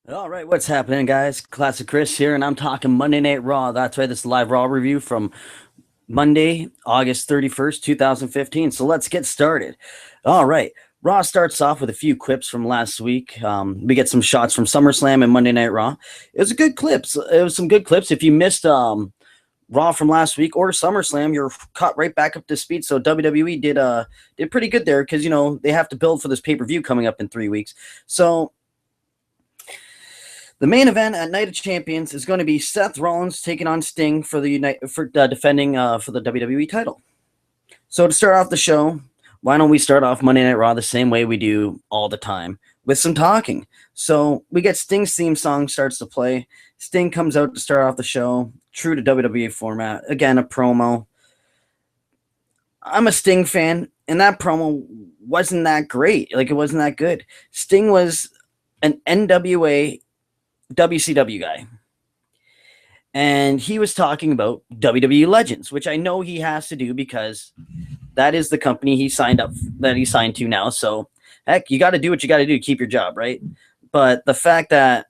All right, what's happening, guys? Classic Chris here, and I'm talking Monday Night Raw. That's right, this is a live Raw review from Monday, August 31st, 2015. So let's get started. All right, Raw starts off with a few clips from last week. We get some shots from SummerSlam and Monday Night Raw. It was a good clips. It was some good clips. If you missed Raw from last week or SummerSlam, you're caught right back up to speed. So WWE did pretty good there because they have to build for this pay per view coming up in 3 weeks. So the main event at Night of Champions is going to be Seth Rollins taking on Sting for defending for the WWE title. So to start off the show, why don't we start off Monday Night Raw the same way we do all the time with some talking? So we get Sting's theme song starts to play. Sting comes out to start off the show, true to WWE format. Again, a promo. I'm a Sting fan, and that promo wasn't that great. Like, it wasn't that good. Sting was an NWA WCW guy. And he was talking about WWE Legends, which I know he has to do because that is the company he signed to now. So, heck, you got to do what you got to do to keep your job, right? But the fact that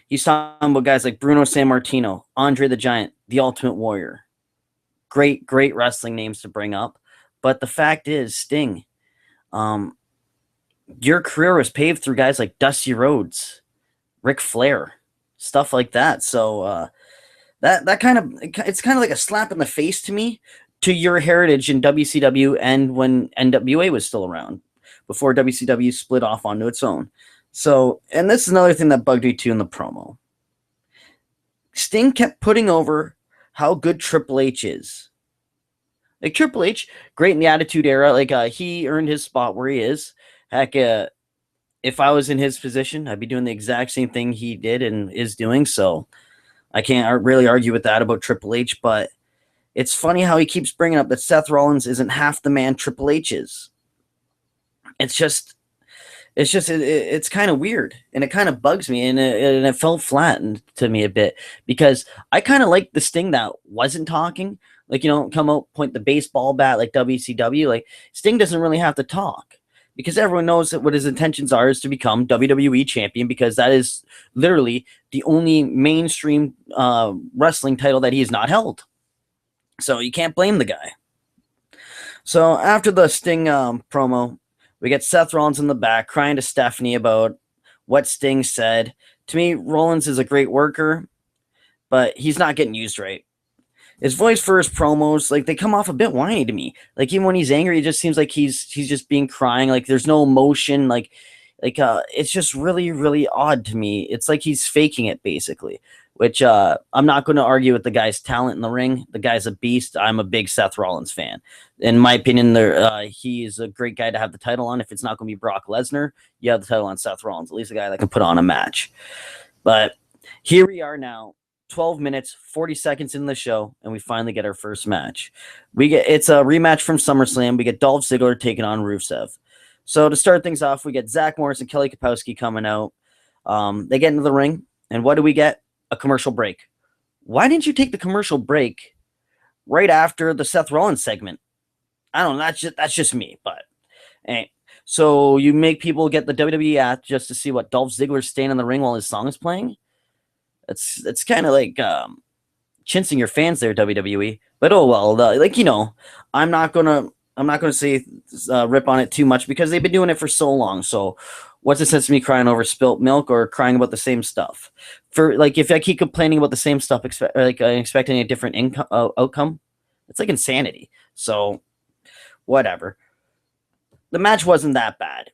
he's talking about guys like Bruno Sammartino, Andre the Giant, The Ultimate Warrior, great wrestling names to bring up. But the fact is, Sting, your career was paved through guys like Dusty Rhodes, Ric Flair, stuff like that. So that kind of, it's kind of like a slap in the face to me, to your heritage in WCW and when NWA was still around before WCW split off onto its own. So, and this is another thing that bugged me too in the promo. Sting kept putting over how good Triple H is. Like, Triple H, great in the Attitude Era. Like, he earned his spot where he is. Heck, if I was in his position, I'd be doing the exact same thing he did and is doing. So I can't really argue with that about Triple H. But it's funny how he keeps bringing up that Seth Rollins isn't half the man Triple H is. It's kind of weird, and it kind of bugs me, and it fell flat to me a bit because I kind of like the Sting that wasn't talking. Like, come out, point the baseball bat like WCW. Like, Sting doesn't really have to talk because everyone knows that what his intentions are is to become WWE champion, because that is literally the only mainstream wrestling title that he has not held. So you can't blame the guy. So after the Sting promo, we get Seth Rollins in the back crying to Stephanie about what Sting said. To me, Rollins is a great worker, but he's not getting used right. His voice for his promos, like, they come off a bit whiny to me. Like, even when he's angry, it just seems like he's just being crying. Like, there's no emotion. Like it's just really odd to me. It's like he's faking it, basically. Which I'm not going to argue with the guy's talent in the ring. The guy's a beast. I'm a big Seth Rollins fan. In my opinion, he is a great guy to have the title on. If it's not going to be Brock Lesnar, you have the title on Seth Rollins. At least a guy that can put on a match. But here we are now, 12 minutes, 40 seconds in the show, and we finally get our first match. It's a rematch from SummerSlam. We get Dolph Ziggler taking on Rusev. So to start things off, we get Zach Morris and Kelly Kapowski coming out. They get into the ring, and what do we get? A commercial break. Why didn't you take the commercial break right after the Seth Rollins segment? I don't know. That's just me, but hey. So you make people get the WWE app just to see what Dolph Ziggler's staying in the ring while his song is playing? It's kind of like chinsing your fans there, WWE. But oh well, I'm not gonna say rip on it too much because they've been doing it for so long. So what's the sense of me crying over spilt milk or crying about the same stuff? For, like, if I keep complaining about the same stuff, expecting a different outcome, it's like insanity. So whatever. The match wasn't that bad.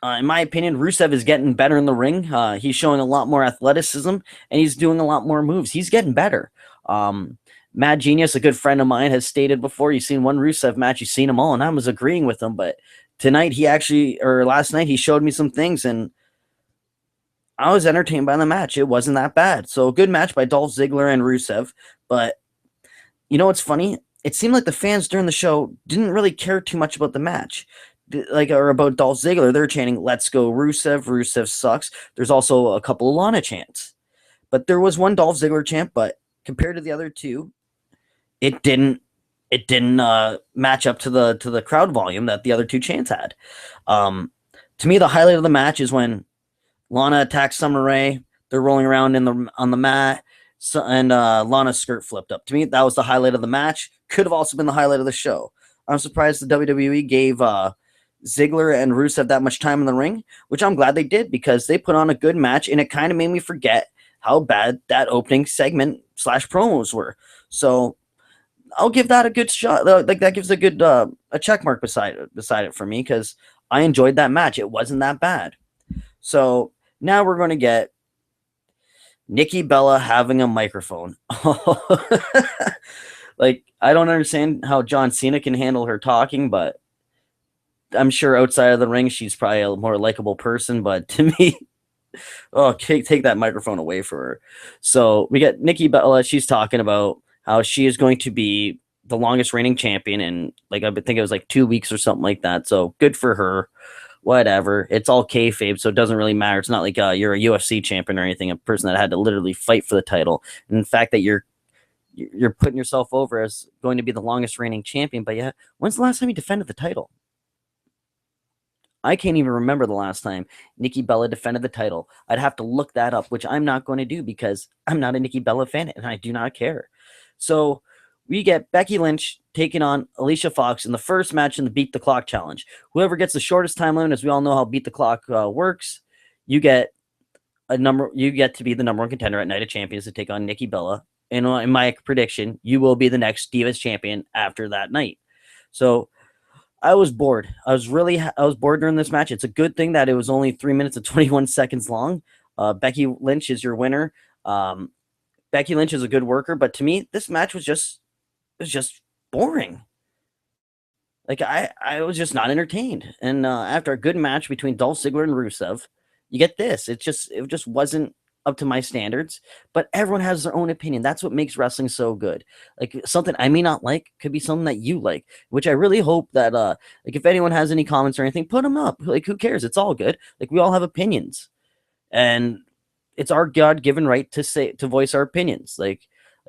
In my opinion, Rusev is getting better in the ring. He's showing a lot more athleticism, and he's doing a lot more moves. He's getting better. Mad Genius, a good friend of mine, has stated before, you've seen one Rusev match, you've seen them all, and I was agreeing with him. But last night, he showed me some things, and I was entertained by the match. It wasn't that bad. So a good match by Dolph Ziggler and Rusev. But you know what's funny? It seemed like the fans during the show didn't really care too much about the match. Or about Dolph Ziggler. They're chanting, "Let's go Rusev, Rusev sucks." There's also a couple of Lana chants. But there was one Dolph Ziggler chant, but compared to the other two, it didn't match up to the crowd volume that the other two chants had. To me, the highlight of the match is when Lana attacks Summer Rae. They're rolling around on the mat, and Lana's skirt flipped up. To me, that was the highlight of the match. Could have also been the highlight of the show. I'm surprised the WWE gave Ziggler and Rusev that much time in the ring, which I'm glad they did because they put on a good match, and it kind of made me forget how bad that opening segment / promos were. So I'll give that a good shot. Like that gives a good a check mark beside it for me because I enjoyed that match. It wasn't that bad. So now we're going to get Nikki Bella having a microphone. Like I don't understand how John Cena can handle her talking, but I'm sure outside of the ring she's probably a more likable person. But to me, oh, take that microphone away from her. So we get Nikki Bella. She's talking about how she is going to be the longest reigning champion in, like, I think it was like 2 weeks or something like that. So good for her. Whatever. It's all kayfabe, so it doesn't really matter. It's not like you're a UFC champion or anything, a person that had to literally fight for the title. And the fact that you're putting yourself over as going to be the longest reigning champion, but yeah, when's the last time you defended the title? I can't even remember the last time Nikki Bella defended the title. I'd have to look that up, which I'm not going to do because I'm not a Nikki Bella fan and I do not care. So we get Becky Lynch taking on Alicia Fox in the first match in the Beat the Clock challenge. Whoever gets the shortest time limit, as we all know how Beat the Clock works, you get to be the number one contender at Night of Champions to take on Nikki Bella. And in my prediction, you will be the next Divas champion after that night. So I was bored. I was bored during this match. It's a good thing that it was only 3 minutes and 21 seconds long. Becky Lynch is your winner. Becky Lynch is a good worker, but to me, this match was just boring. Like I was just not entertained. And after a good match between Dolph Ziggler and Rusev, you get this. It just wasn't up to my standards. But everyone has their own opinion. That's what makes wrestling so good. Like something I may not like could be something that you like, which I really hope that like if anyone has any comments or anything, put them up. Like who cares? It's all good. Like we all have opinions, and it's our God-given right to voice our opinions. Like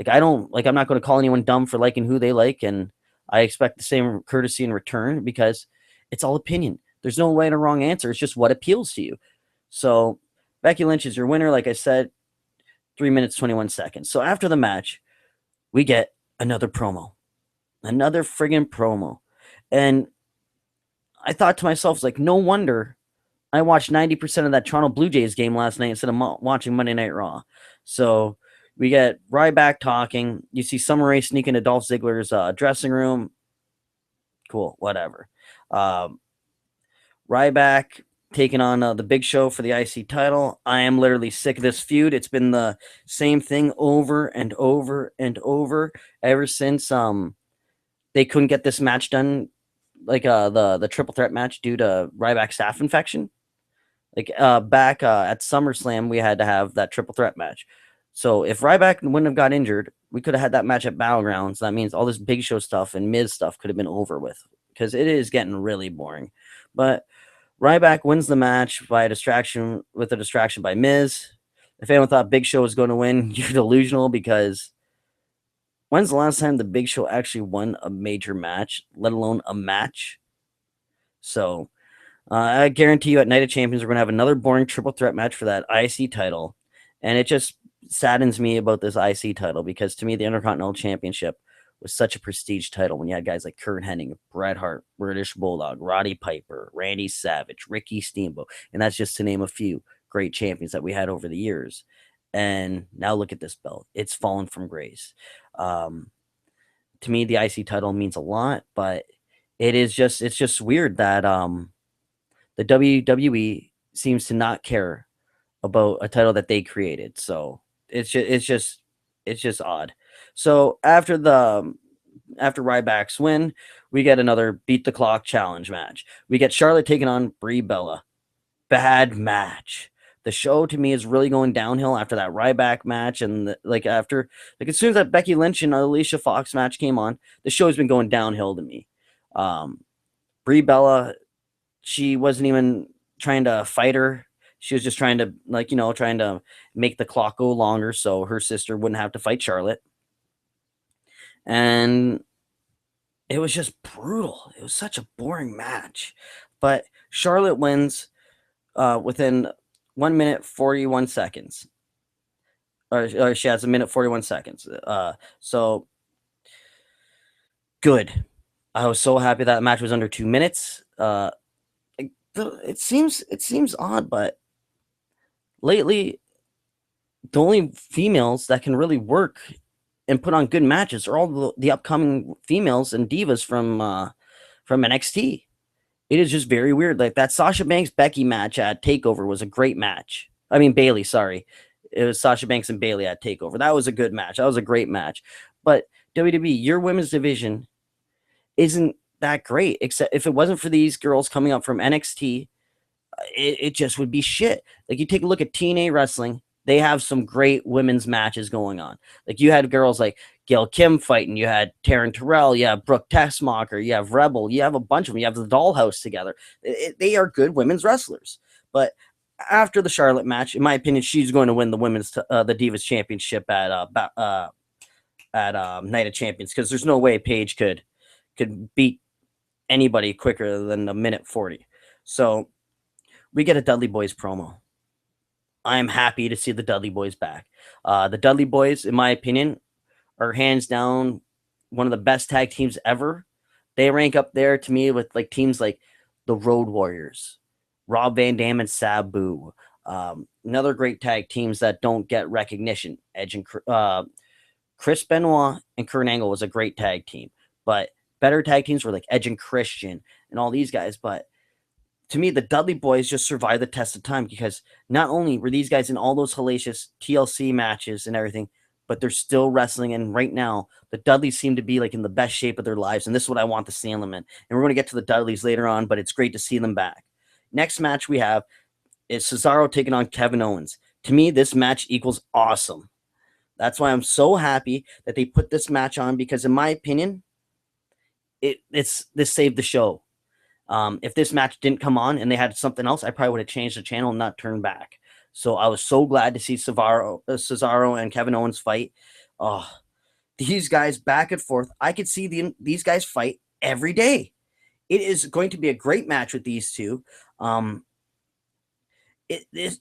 I'm not going to call anyone dumb for liking who they like, and I expect the same courtesy in return because it's all opinion. There's no right or wrong answer. It's just what appeals to you. So Becky Lynch is your winner, like I said, 3 minutes, 21 seconds. So after the match, we get another friggin' promo. And I thought to myself, like, no wonder I watched 90% of that Toronto Blue Jays game last night instead of watching Monday Night Raw. So we get Ryback talking. You see Summer Rae sneak into Dolph Ziggler's dressing room. Cool, whatever. Ryback taking on the Big Show for the IC title. I am literally sick of this feud. It's been the same thing over and over and over ever since they couldn't get this match done, like the triple threat match due to Ryback's staph infection. Like back at SummerSlam, we had to have that triple threat match. So if Ryback wouldn't have got injured, we could have had that match at Battlegrounds. That means all this Big Show stuff and Miz stuff could have been over with because it is getting really boring. But Ryback wins the match by a distraction by Miz. If anyone thought Big Show was going to win, you're delusional because when's the last time the Big Show actually won a major match, let alone a match? So I guarantee you at Night of Champions, we're going to have another boring triple threat match for that IC title. And it just saddens me about this IC title because to me, the Intercontinental Championship was such a prestige title when you had guys like Kurt Hennig, Bret Hart, British Bulldog, Roddy Piper, Randy Savage, Ricky Steamboat. And that's just to name a few great champions that we had over the years. And now look at this belt. It's fallen from grace. To me, the IC title means a lot, but it's just weird that the WWE seems to not care about a title that they created. So it's just odd. So after Ryback's win, we get another Beat the Clock challenge match. We get Charlotte taking on Brie Bella. Bad match. The show to me is really going downhill after that Ryback match, and as soon as that Becky Lynch and Alicia Fox match came on, the show's been going downhill to me. Brie Bella, she wasn't even trying to fight her. She was just trying to trying to make the clock go longer so her sister wouldn't have to fight Charlotte. And it was just brutal. It was such a boring match. But Charlotte wins within 1 minute 41 seconds, or she has a minute 41 seconds. So good. I was so happy that match was under 2 minutes. It seems odd, but lately the only females that can really work and put on good matches are all the upcoming females and divas from NXT. It is just very weird. Like that Sasha Banks Becky match at Takeover was a great match. I mean Bailey, sorry. It was Sasha Banks and Bailey at Takeover. That was a good match. That was a great match. But WWE, your women's division isn't that great. Except if it wasn't for these girls coming up from NXT, it just would be shit. Like you take a look at TNA wrestling, they have some great women's matches going on. Like you had girls like Gail Kim fighting, you had Taryn Terrell, you have Brooke Tessmacher, you have Rebel, you have a bunch of them, you have the Dollhouse together. They are good women's wrestlers. But after the Charlotte match, in my opinion, she's going to win the the Divas Championship at Night of Champions, because there's no way Paige could beat anybody quicker than a minute 40. So we get a Dudley Boys promo. I am happy to see the Dudley Boys back. The Dudley Boys, in my opinion, are hands down one of the best tag teams ever. They rank up there to me with like teams like the Road Warriors, Rob Van Dam and Sabu. Another great tag teams that don't get recognition. Edge and Chris Benoit and Kurt Angle was a great tag team, but better tag teams were like Edge and Christian and all these guys. But to me, the Dudley Boys just survived the test of time, because not only were these guys in all those hellacious TLC matches and everything, but they're still wrestling. And right now, the Dudleys seem to be like in the best shape of their lives. And this is what I want to see them in. And we're going to get to the Dudleys later on, but it's great to see them back. Next match we have is Cesaro taking on Kevin Owens. To me, this match equals awesome. That's why I'm so happy that they put this match on, because in my opinion, this saved the show. If this match didn't come on and they had something else, I probably would have changed the channel and not turned back. So I was so glad to see Cesaro and Kevin Owens fight. Oh, these guys back and forth. I could see these guys fight every day. It is going to be a great match with these two. In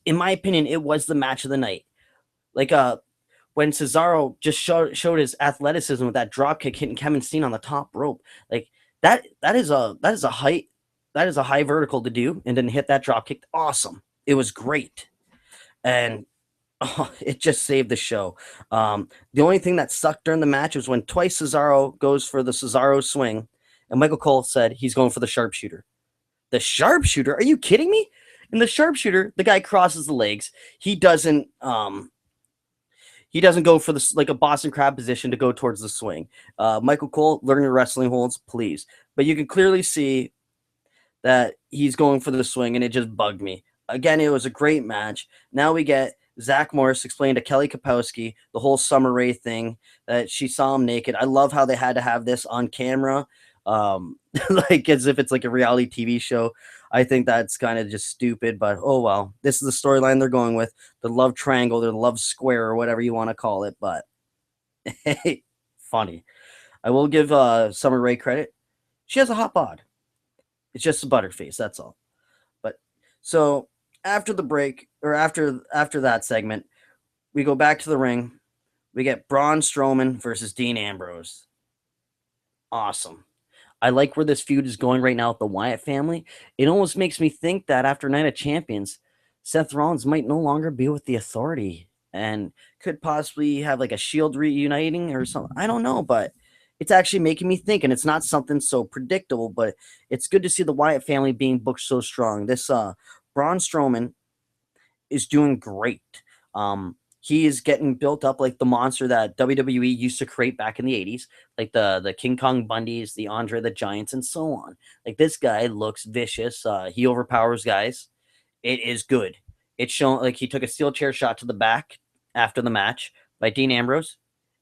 my opinion, it was the match of the night. Like when Cesaro just showed his athleticism with that drop kick hitting Kevin Steen on the top rope, like that is a high vertical to do, and then hit that drop kick. Awesome. It was great. And it just saved the show. The only thing that sucked during the match was when twice Cesaro goes for the Cesaro swing, and Michael Cole said he's going for the sharpshooter. The sharpshooter? Are you kidding me? In the sharpshooter, the guy crosses the legs. He doesn't go for this like a Boston Crab position to go towards the swing. Michael Cole, learn your wrestling holds, please. But you can clearly see that he's going for the swing, and it just bugged me. Again, it was a great match. Now we get Zach Morris explained to Kelly Kapowski the whole Summer Rae thing, that she saw him naked. I love how they had to have this on camera, like as if it's like a reality TV show. I think that's kind of just stupid, but oh well. This is the storyline they're going with, the love triangle, the love square, or whatever you want to call it. But hey, funny. I will give Summer Rae credit. She has a hot bod. It's just a butterface, that's all. But so after the break, or after that segment, we go back to the ring. We get Braun Strowman versus Dean Ambrose. Awesome. I like where this feud is going right now with the Wyatt family. It almost makes me think that after Night of Champions, Seth Rollins might no longer be with the Authority and could possibly have like a Shield reuniting or something. I don't know, but it's actually making me think, and it's not something so predictable, but it's good to see the Wyatt family being booked so strong. This Braun Strowman is doing great. He is getting built up like the monster that WWE used to create back in the 80s, like the King Kong Bundys, the Andre the Giants, and so on. Like this guy looks vicious. He overpowers guys. It is good. It's shown like he took a steel chair shot to the back after the match by Dean Ambrose.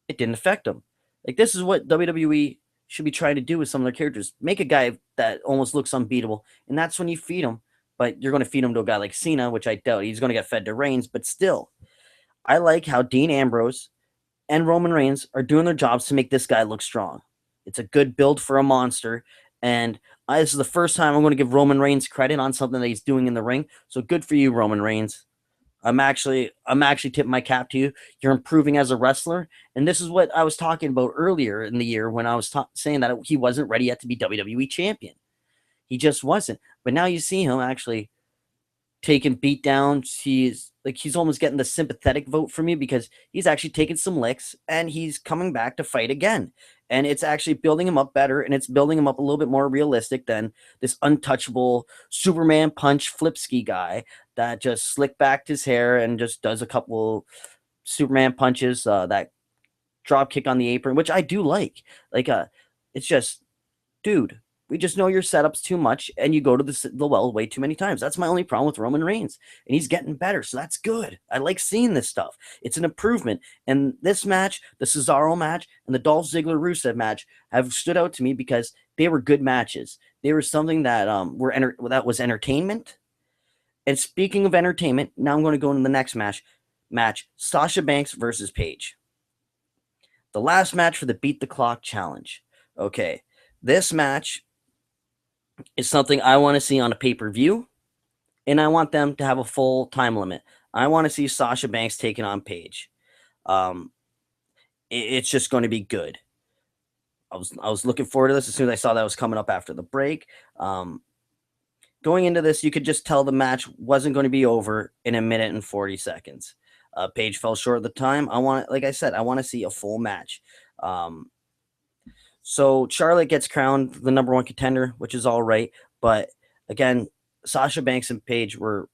It didn't affect him. Like this is what WWE should be trying to do with some of their characters. Make a guy that almost looks unbeatable, and that's when you feed him. But you're going to feed him to a guy like Cena, which I doubt. He's going to get fed to Reigns, but still. I like how Dean Ambrose and Roman Reigns are doing their jobs to make this guy look strong. It's a good build for a monster, and this is the first time I'm going to give Roman Reigns credit on something that he's doing in the ring. So good for you, Roman Reigns. I'm actually tipping my cap to you. You're improving as a wrestler, and this is what I was talking about earlier in the year when I was saying that he wasn't ready yet to be WWE champion. He just wasn't. But now you see him actually taking beat downs. He's almost getting the sympathetic vote for me because he's actually taking some licks and he's coming back to fight again. And it's actually building him up better, and it's building him up a little bit more realistic than this untouchable Superman punch flip ski guy that just slick backed his hair and just does a couple Superman punches, that drop kick on the apron, which I do like. Like it's just, dude, we just know your setups too much and you go to the well way too many times. That's my only problem with Roman Reigns. And he's getting better. So that's good. I like seeing this stuff. It's an improvement. And this match, the Cesaro match, and the Dolph Ziggler Rusev match have stood out to me because they were good matches. They were something that that was entertainment. And speaking of entertainment, now I'm going to go into the next match Sasha Banks versus Paige. The last match for the Beat the Clock challenge. Okay. This match is something I want to see on a pay-per-view, and I want them to have a full time limit. I want to see Sasha Banks taking on Paige. Um, it's just going to be good. I was looking forward to this as soon as I saw that was coming up after the break. Going into this, you could just tell the match wasn't going to be over in a minute and 40 seconds. Paige fell short of the time. Like I said, I want to see a full match. So Charlotte gets crowned the number one contender, which is all right. But again, Sasha Banks and Paige were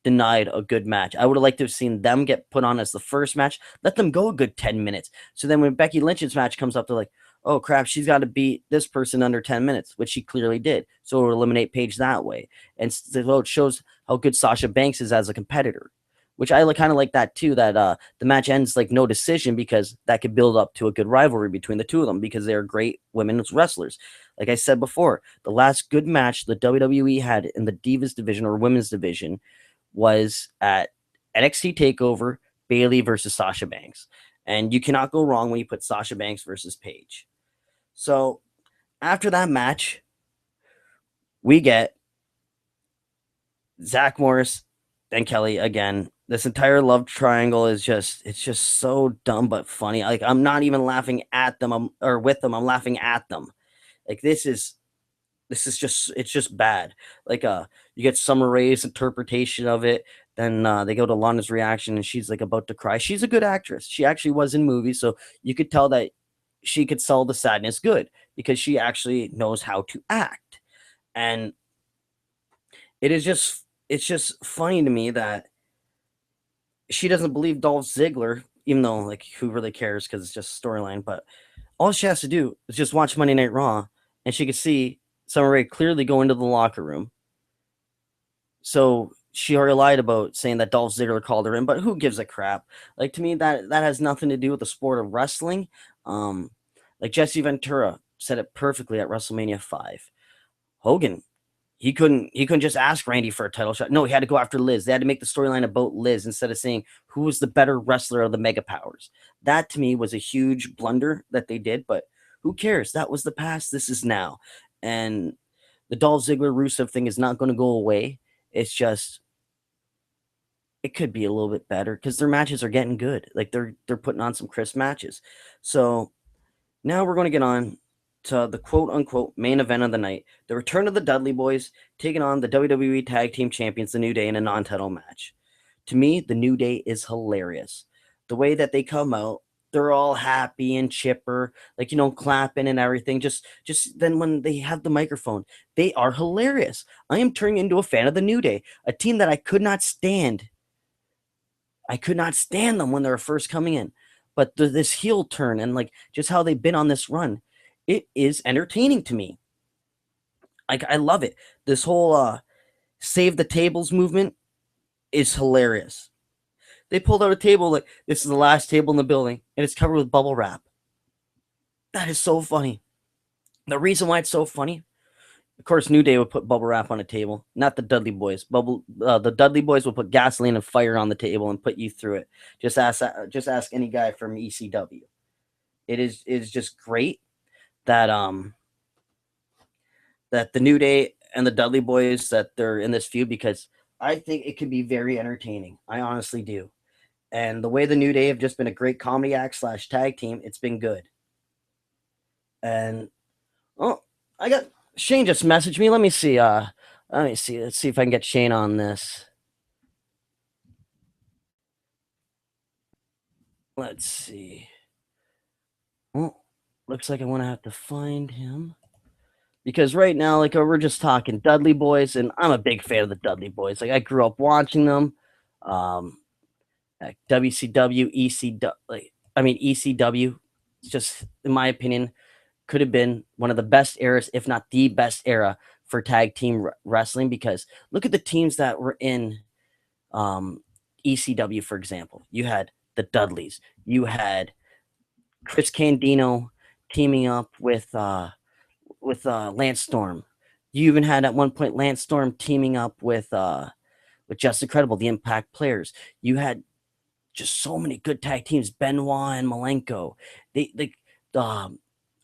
denied a good match. I would have liked to have seen them get put on as the first match. Let them go a good 10 minutes. So then when Becky Lynch's match comes up, they're like, oh crap, she's got to beat this person under 10 minutes, which she clearly did. So it will eliminate Paige that way. And so it shows how good Sasha Banks is as a competitor, which I kind of like that too, that the match ends like no decision because that could build up to a good rivalry between the two of them because they're great women's wrestlers. Like I said before, the last good match the WWE had in the Divas division or women's division was at NXT TakeOver, Bayley versus Sasha Banks. And you cannot go wrong when you put Sasha Banks versus Paige. So after that match, we get Zach Morris and Kelly again. This entire love triangle is it's just so dumb but funny. Like I'm not even laughing at them or with them. I'm laughing at them. Like it's just bad. Like you get Summer Rae's interpretation of it. Then they go to Lana's reaction and she's like about to cry. She's a good actress. She actually was in movies, so you could tell that she could sell the sadness good because she actually knows how to act. And it's just funny to me that she doesn't believe Dolph Ziggler, even though like who really cares because it's just storyline. But all she has to do is just watch Monday Night Raw, and she could see Summer Rae clearly go into the locker room. So she already lied about saying that Dolph Ziggler called her in, but who gives a crap? Like to me, that has nothing to do with the sport of wrestling. Like Jesse Ventura said it perfectly at WrestleMania 5. Hogan, he couldn't just ask Randy for a title shot. No, he had to go after Liz. They had to make the storyline about Liz instead of saying who was the better wrestler of the mega powers. That to me was a huge blunder that they did, but who cares? That was the past. This is now. And the Dolph Ziggler Rusev thing is not going to go away. It's just it could be a little bit better because their matches are getting good. Like they're putting on some crisp matches. So now we're going to get on to the quote unquote main event of the night, the return of the Dudley Boys taking on the WWE Tag Team Champions, the New Day, in a non-title match. To me, the New Day is hilarious. The way that they come out, they're all happy and chipper, like clapping and everything. Just then when they have the microphone, they are hilarious. I am turning into a fan of the New Day, a team that I could not stand. I could not stand them when they were first coming in. But this heel turn and like just how they've been on this run, it is entertaining to me. Like I love it. This whole save the tables movement is hilarious. They pulled out a table like this is the last table in the building and it's covered with bubble wrap. That is so funny. The reason why it's so funny, of course, New Day would put bubble wrap on a table, not the Dudley Boys. The Dudley Boys will put gasoline and fire on the table and put you through it. Just ask any guy from ECW. It is just great that that the New Day and the Dudley Boys that they're in this feud because I think it could be very entertaining. I honestly do. And the way the New Day have just been a great comedy act slash tag team, it's been good. And oh, I got Shane just messaged me. Let me see. Let's see if I can get Shane on this. Let's see. Well, looks like I want to have to find him. Because right now, like we're just talking Dudley Boys, and I'm a big fan of the Dudley Boys. Like I grew up watching them. Like WCW, ECW. It's just, in my opinion, could have been one of the best eras, if not the best era for tag team wrestling. Because look at the teams that were in um, ECW, for example. You had the Dudleys. You had Chris Candido teaming up with Lance Storm. You even had at one point Lance Storm teaming up with Just Incredible, the Impact Players. You had just so many good tag teams, Benoit and Malenko. The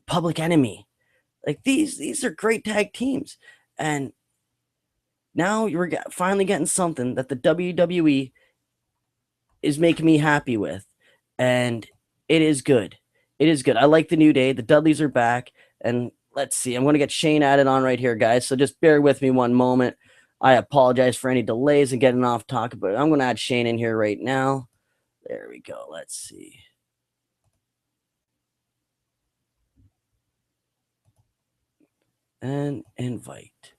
Public Enemy. Like these are great tag teams, and now you're finally getting something that the WWE is making me happy with, and it is good. It is good. I like the New Day. The Dudleys are back, and let's see. I'm going to get Shane added on right here, guys. So just bear with me one moment. I apologize for any delays and getting off topic, but I'm going to add Shane in here right now. There we go. Let's see. And invite.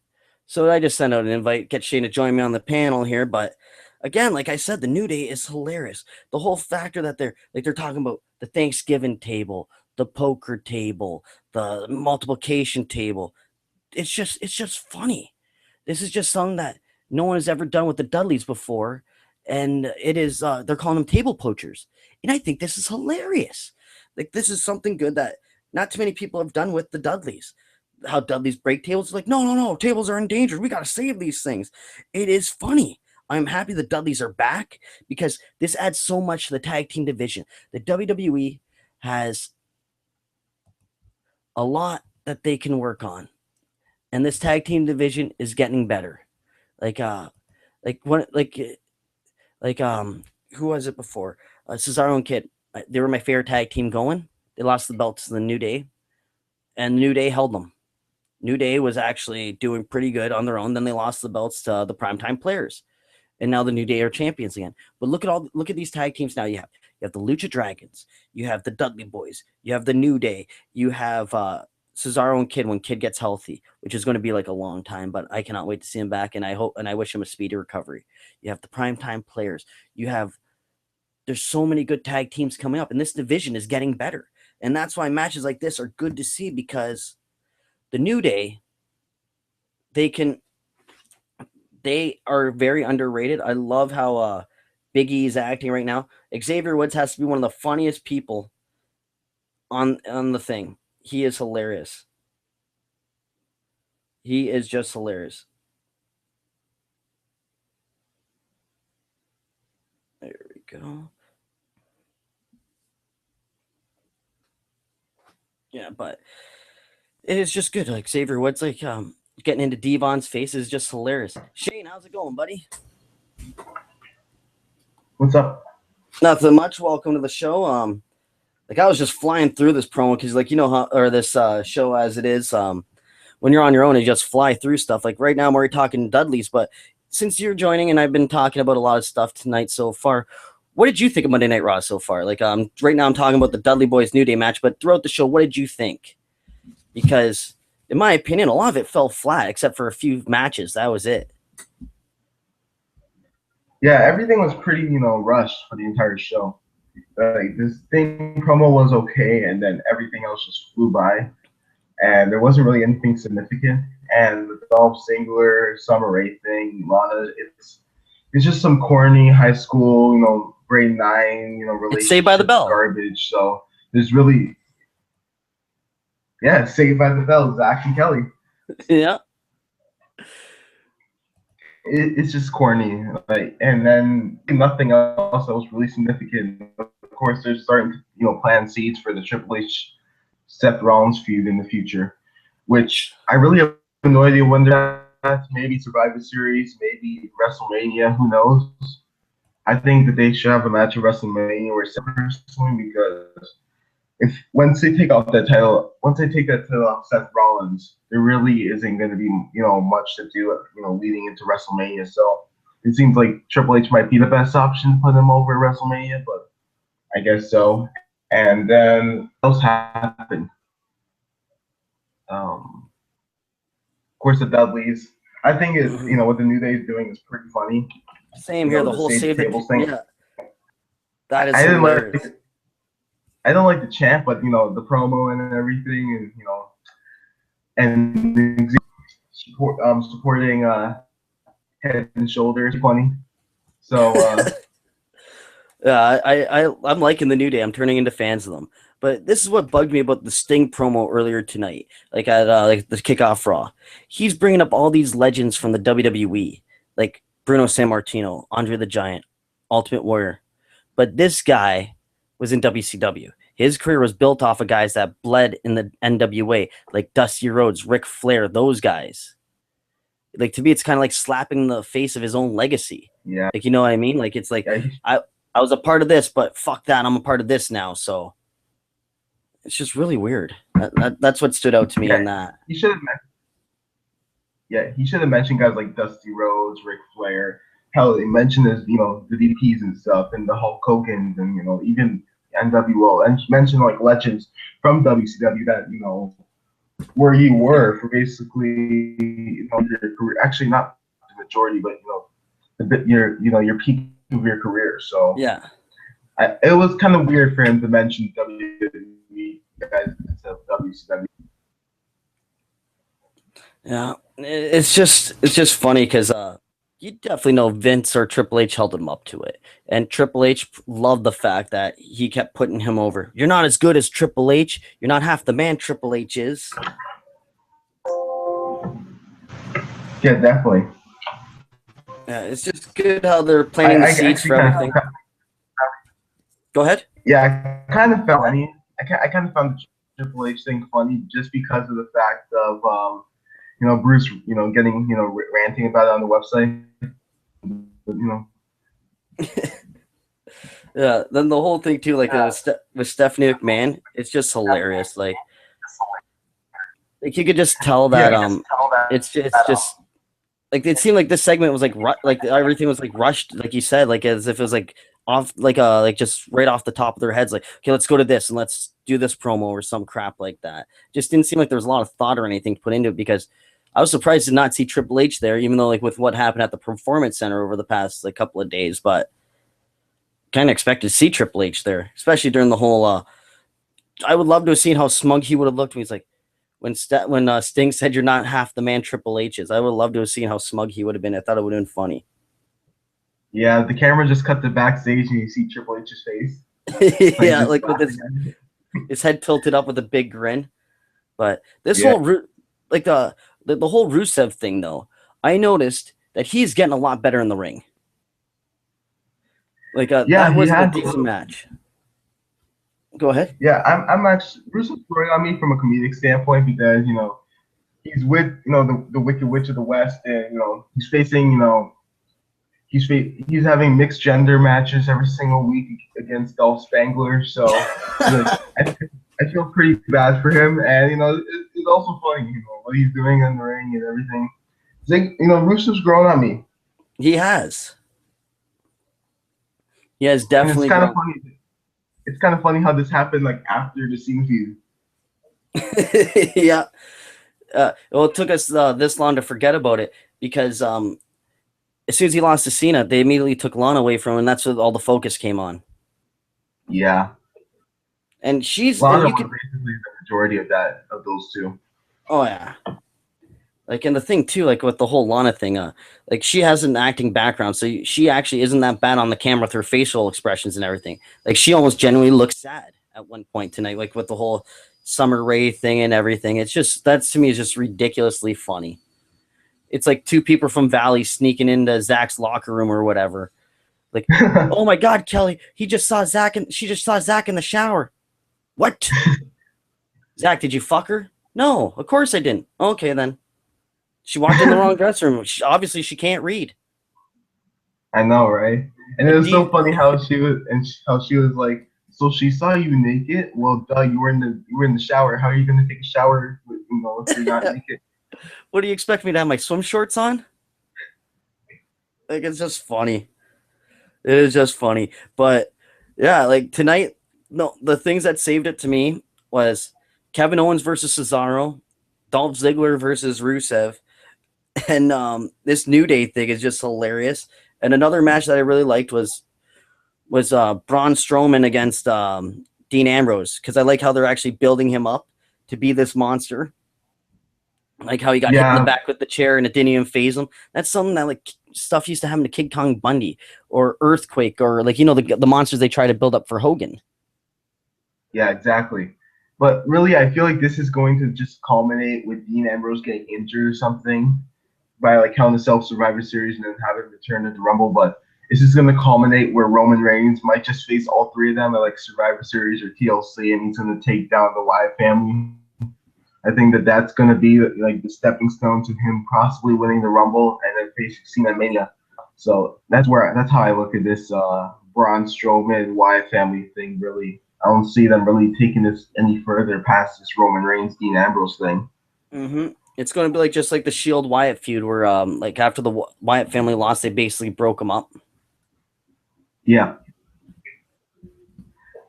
So I just sent out an invite, get Shane to join me on the panel here. But again, like I said, the New Day is hilarious. The whole factor that they're talking about the Thanksgiving table, the poker table, the multiplication table. It's just funny. This is just something that no one has ever done with the Dudleys before. And it is they're calling them table poachers. And I think this is hilarious. Like this is something good that not too many people have done with the Dudleys. How Dudley's break tables like, no, tables are endangered. We gotta save these things. It is funny. I'm happy the Dudleys are back because this adds so much to the tag team division. The WWE has a lot that they can work on. And this tag team division is getting better. Like like one like who was it before? Cesaro and Kid. They were my favorite tag team going. They lost the belts to the New Day, and the New Day held them. New Day was actually doing pretty good on their own. Then they lost the belts to the Primetime Players, and now the New Day are champions again. But look at these tag teams now. You have the Lucha Dragons, you have the Dudley Boys, you have the New Day, you have Cesaro and Kid when Kid gets healthy, which is going to be like a long time, but I cannot wait to see him back, and I wish him a speedy recovery. You have the Primetime Players. There's so many good tag teams coming up, and this division is getting better, and that's why matches like this are good to see because the New Day, they are very underrated. I love how Big E is acting right now. Xavier Woods has to be one of the funniest people on the thing. He is hilarious. He is just hilarious. There we go. Yeah, but it is just good. Like Xavier Woods, like getting into Devon's face is just hilarious. Shane, how's it going, buddy? What's up? Nothing much. Welcome to the show. Like I was just flying through this promo because, like, you know how, or this show as it is. When you're on your own, you just fly through stuff. Like right now, I'm already talking Dudleys, but since you're joining and I've been talking about a lot of stuff tonight so far, what did you think of Monday Night Raw so far? Like, right now I'm talking about the Dudley Boys New Day match, but throughout the show, what did you think? Because in my opinion, a lot of it fell flat except for a few matches. That was it. Yeah, everything was pretty, rushed for the entire show. Like this thing promo was okay, and then everything else just flew by, and there wasn't really anything significant. And the Dolph Ziggler Summer Rae thing, Lana, it's just some corny high school, grade 9, It's Saved by the relationship Bell. garbage. So there's really, yeah, Saved by the Bell, Zach and Kelly. Yeah. It's just corny, and then nothing else that was really significant. Of course, they're starting to, plant seeds for the Triple H Seth Rollins feud in the future, which I really have no idea when they're maybe Survivor Series, maybe WrestleMania. Who knows? I think that they should have a match at WrestleMania or personally because if once they take off that title, once they take that title off Seth Rollins, there really isn't going to be much to do leading into WrestleMania. So it seems like Triple H might be the best option to put him over at WrestleMania, but I guess so. And then what else happened? Of course, the Dudleys. I think it what the New Day is doing is pretty funny. Same here. The whole save the table thing. Yeah, that is. I don't like the chant, but the promo and everything, and supporting Head and Shoulders, funny. So yeah, I'm liking the New Day. I'm turning into fans of them. But this is what bugged me about the Sting promo earlier tonight, like at like the kickoff Raw. He's bringing up all these legends from the WWE, like Bruno Sammartino, Andre the Giant, Ultimate Warrior. But this guy was in WCW. His career was built off of guys that bled in the NWA, like Dusty Rhodes, Ric Flair, those guys. Like, to me, it's kind of like slapping the face of his own legacy. Yeah. Like, you know what I mean? Like, it's like, I was a part of this, but fuck that, I'm a part of this now, so it's just really weird. That's what stood out to me in that. He should have mentioned guys like Dusty Rhodes, Ric Flair. Hell, they mentioned his, the DPs and stuff, and the Hulk Hogan's, and even NWO, and mentioned like legends from WCW that where you were for basically your career. Actually, not the majority, but your peak of your career. So yeah, it was kind of weird for him to mention WWE guys instead of WCW. Yeah, it's just funny because you definitely know Vince or Triple H held him up to it, and Triple H loved the fact that he kept putting him over. You're not as good as Triple H. You're not half the man Triple H is. Yeah, definitely. Yeah, it's just good how they're planting the seeds for everything. Go ahead. Yeah, I kind of found funny. I kind of found the Triple H thing funny just because of the fact of Bruce getting ranting about it on the website. Yeah. Then the whole thing too, like with Stephanie McMahon, it's just hilarious. Like you could just tell that it's just like it seemed like this segment was like everything was like rushed, like you said, like as if it was like off like just right off the top of their heads, like, okay, let's go to this and let's do this promo or some crap like that. Just didn't seem like there was a lot of thought or anything put into it, because I was surprised to not see Triple H there, even though like with what happened at the Performance Center over the past like couple of days, but kind of expected to see Triple H there, especially during the whole I would love to have seen how smug he would have looked when he's like, when Sting said you're not half the man Triple H is. I would love to have seen how smug he would have been. I thought it would have been funny. Yeah, the camera just cut to backstage and you see Triple H's face. Yeah, like with his head tilted up with a big grin. But this whole like the whole Rusev thing, though, I noticed that he's getting a lot better in the ring. Like that was a decent match. Go ahead. Yeah, I'm actually Rusev's growing on me from a comedic standpoint because he's with the Wicked Witch of the West, and he's facing he's having mixed gender matches every single week against Dolph Spangler. So I feel pretty bad for him, and it's also funny what he's doing in the ring and everything. It's like Rusev's grown on me. He has. He has definitely. And it's kind of funny. It's kind of funny how this happened like after the scene feud. Yeah. Well, it took us this long to forget about it because as soon as he lost to Cena, they immediately took Lana away from him, and that's where all the focus came on. Yeah. And she's Lana was basically the majority of those two. Oh yeah. Like, and the thing too, like with the whole Lana thing, like she has an acting background, so she actually isn't that bad on the camera with her facial expressions and everything. Like she almost genuinely looks sad at one point tonight, like with the whole Summer Rae thing and everything. It's just, that to me is just ridiculously funny. It's like two people from Valley sneaking into Zach's locker room or whatever. Like, oh my God, Kelly, she just saw Zach in the shower. What? Zach, did you fuck her? No, of course I didn't. Okay then. She walked in the wrong dressing room. Obviously, she can't read. I know, right? And it Like was so Dean, funny how how she was like, so she saw you naked. Well, duh, you were in the shower. How are you gonna take a shower, if you're not naked? what do you expect me to have my swim shorts on? Like it's just funny. It is just funny. But yeah, like tonight, no, the things that saved it to me was Kevin Owens versus Cesaro, Dolph Ziggler versus Rusev, and this New Day thing is just hilarious. And another match that I really liked was Braun Strowman against Dean Ambrose because I like how they're actually building him up to be this monster. Like how he got hit in the Yeah, back with the chair and it didn't even phase him. That's something that like stuff used to happen to King Kong Bundy or Earthquake or like the monsters they try to build up for Hogan. yeah, exactly. But really, I feel like this is going to just culminate with Dean Ambrose getting injured or something by like Hell in a Cell Survivor Series and then having return at the Rumble. But this is going to culminate where Roman Reigns might just face all three of them at like Survivor Series or TLC, and he's going to take down the Wyatt family. I think that that's going to be like the stepping stone to him possibly winning the Rumble and then facing Cena Mania. So that's how I look at this Braun Strowman Wyatt family thing. Really, I don't see them really taking this any further past this Roman Reigns Dean Ambrose thing. It's going to be like just like the Shield Wyatt feud, where like after the Wyatt family lost, they basically broke them up. Yeah,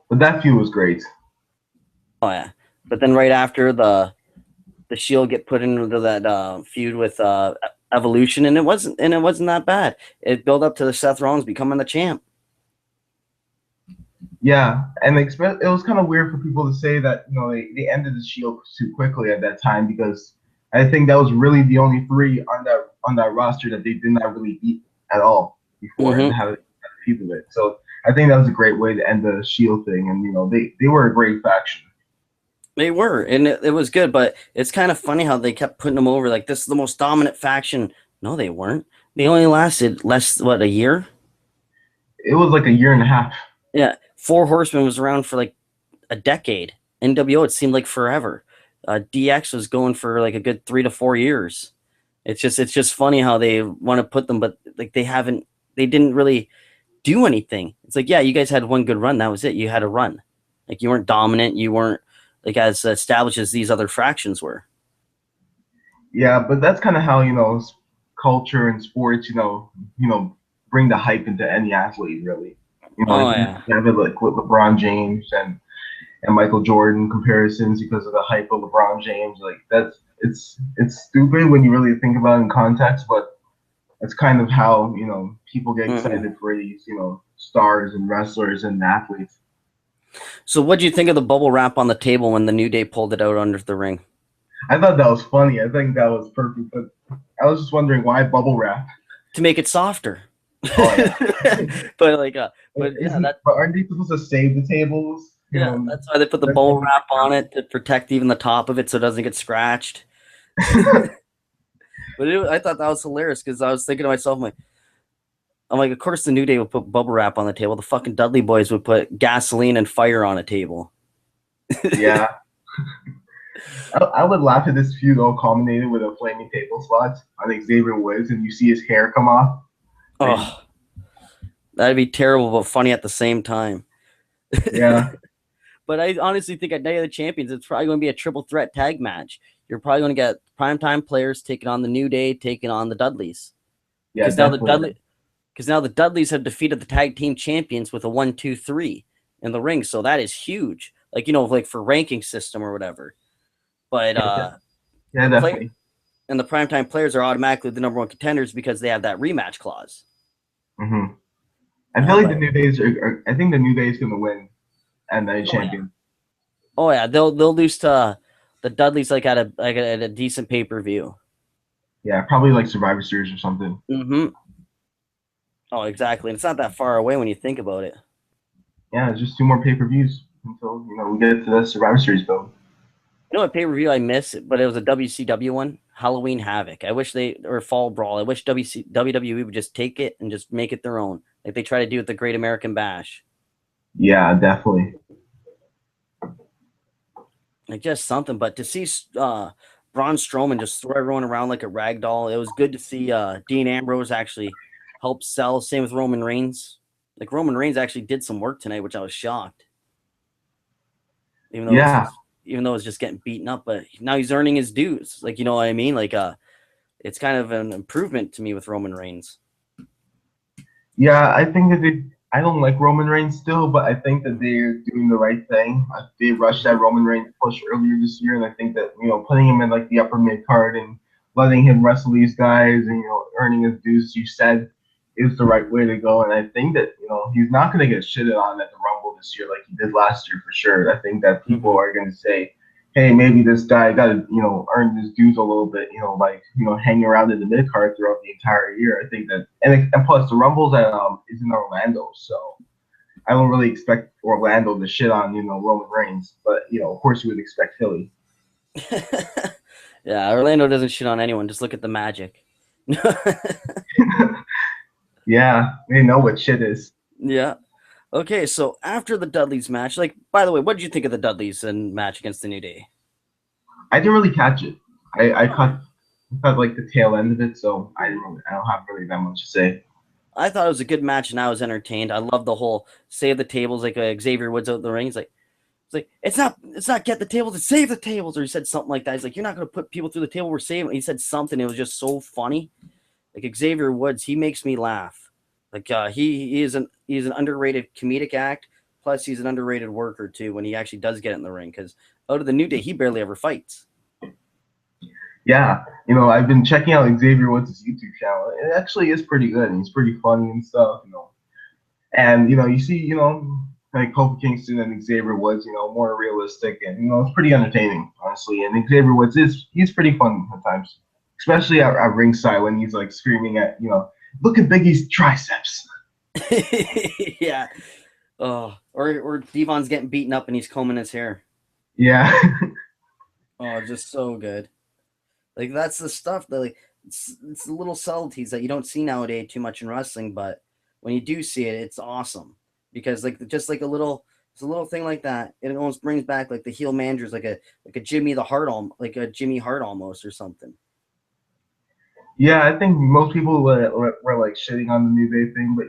but that feud was great. Oh yeah, but then right after the Shield get put into that feud with Evolution, and it wasn't that bad. It built up to the Seth Rollins becoming the champ. Yeah, and it was kind of weird for people to say that they ended the Shield too quickly at that time because I think that was really the only three on that roster that they did not really beat at all before and Mm-hmm. have a feud of it. So I think that was a great way to end the Shield thing, and they were a great faction. They were, and it was good, but it's kind of funny how they kept putting them over. Like this is the most dominant faction. No, they weren't. They only lasted less what a year. It was like a year and a half. Yeah, Four Horsemen was around for like a decade. NWO it seemed like forever. DX was going for like a good 3 to 4 years. It's just funny how they want to put them, but like they didn't really do anything. It's like yeah, you guys had one good run. That was it. You had a run. Like you weren't dominant. You weren't like as established as these other fractions were. Yeah, but that's kind of how culture and sports bring the hype into any athlete really. Oh Like yeah. you have it like with LeBron James and Michael Jordan comparisons because of the hype of LeBron James. Like it's stupid when you really think about it in context, but that's kind of how people get Mm-hmm. excited for these stars and wrestlers and athletes. So what do you think of the bubble wrap on the table when the New Day pulled it out under the ring? I thought that was funny. I think that was perfect, but I was just wondering why bubble wrap. To make it softer. Oh yeah, but like but yeah, but aren't they supposed to save the tables? yeah, that's why they put the bubble wrap on it to protect even the top of it so it doesn't get scratched. But I thought that was hilarious because I was thinking to myself, I'm like, of course the New Day would put bubble wrap on the table. The fucking Dudley Boys would put gasoline and fire on a table. Yeah, I would laugh if this feud all culminated with a flaming table spot on Xavier Woods, and you see his hair come off. Like, Oh, that'd be terrible but funny at the same time. yeah, But I honestly think at Night of the Champions, it's probably going to be a triple threat tag match. You're probably going to get primetime players taking on the New Day, taking on the Dudleys. yeah, Because now definitely. the Dudleys have defeated the tag team champions with a 1, 2, 3 in the ring. So that is huge. Like, like for ranking system or whatever. But Yeah, yeah, the player definitely. and the primetime players are automatically the number one contenders because they have that rematch clause. Hmm. I Yeah, feel like but I think the New Day is gonna win and the oh yeah, champion. they'll lose to the Dudleys like at a decent pay per view. Yeah, probably like Survivor Series or something. Mm-hmm. Oh, exactly. And it's not that far away when you think about it. Yeah, it's just two more pay-per-views until we get to the Survivor Series film. You know what pay per view I miss, but it was a WCW one, Halloween Havoc. I wish or Fall Brawl. I wish WWE would just take it and just make it their own, like they try to do with the Great American Bash. Yeah, definitely. Like just something. But to see Braun Strowman just threw everyone around like a rag doll. It was good to see Dean Ambrose actually help sell. Same with Roman Reigns. Like Roman Reigns actually did some work tonight, which I was shocked. Even though Yeah, it's just getting beaten up, but now he's earning his dues. Like you know what I mean? Like it's kind of an improvement to me with Roman Reigns. yeah. I think that I don't like Roman Reigns still, but I think that they're doing the right thing. They rushed that Mm-hmm. Roman Reigns push earlier this year, and I think that putting him in like the upper mid card and letting him wrestle these guys and earning his dues, you said, is the right way to go. And I think that he's not going to get shitted on at the Rumble this year like he did last year for sure. I think that people Mm-hmm. are going to say, hey, maybe this guy got to, earn his dues a little bit, hanging around in the mid card throughout the entire year. I think that, and plus the Rumbles is in Orlando, so I don't really expect Orlando to shit on, Roman Reigns, but of course you would expect Philly. Yeah, Orlando doesn't shit on anyone. Just look at the Magic. Yeah, they know what shit is. Yeah. Okay, so after the Dudleys match, like by the way, what did you think of the Dudleys and match against the New Day? I didn't really catch it. I Oh, caught like the tail end of it, so I don't have really that much to say. I thought it was a good match and I was entertained. I love the whole save the tables, like Xavier Woods out the ring. It's like get the tables, it's save the tables, or he said something like that. He's like, you're not gonna put people through the table, we're saving. He said something, it was just so funny. Like Xavier Woods, he makes me laugh. Like he's an underrated comedic act. Plus, he's an underrated worker too when he actually does get in the ring. Because out of the New Day, he barely ever fights. Yeah, I've been checking out Xavier Woods' YouTube channel. It actually is pretty good, and he's pretty funny and stuff. And you see, like Kofi Kingston and Xavier Woods, more realistic, and it's pretty entertaining, honestly. And Xavier Woods he's pretty fun at times, especially at ringside when he's like screaming at look at Biggie's triceps. Yeah. Oh, or Devon's getting beaten up and he's combing his hair. Yeah, Oh, just so good. Like that's the stuff that like it's the little subtleties that you don't see nowadays too much in wrestling, but when you do see it, it's awesome because like just like it's a little thing like that. It almost brings back like the heel managers, like a Jimmy the Hart, like a Jimmy Hart almost or something. yeah. I think most people were like shitting on the New Day thing, but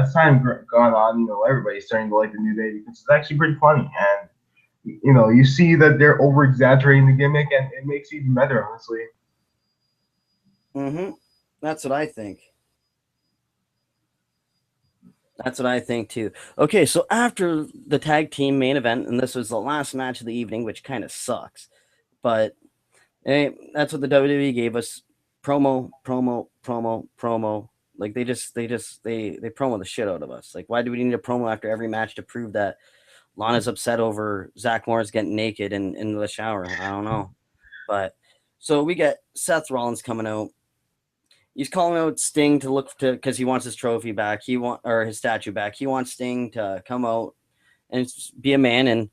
as time gone on, everybody's starting to like the New Day because it's actually pretty funny, and you see that they're over exaggerating the gimmick, and it makes it even better, honestly. Mm-hmm. That's what I think. That's what I think too. Okay, so after the tag team main event, and this was the last match of the evening, which kind of sucks, but hey, that's what the WWE gave us. Promo, promo, promo, promo. Like they promo the shit out of us. Like, why do we need a promo after every match to prove that Lana's upset over Zach Morris getting naked in the shower? I don't know. But so we get Seth Rollins coming out. He's calling out Sting to look to because he wants his trophy back. Or his statue back. He wants Sting to come out and be a man and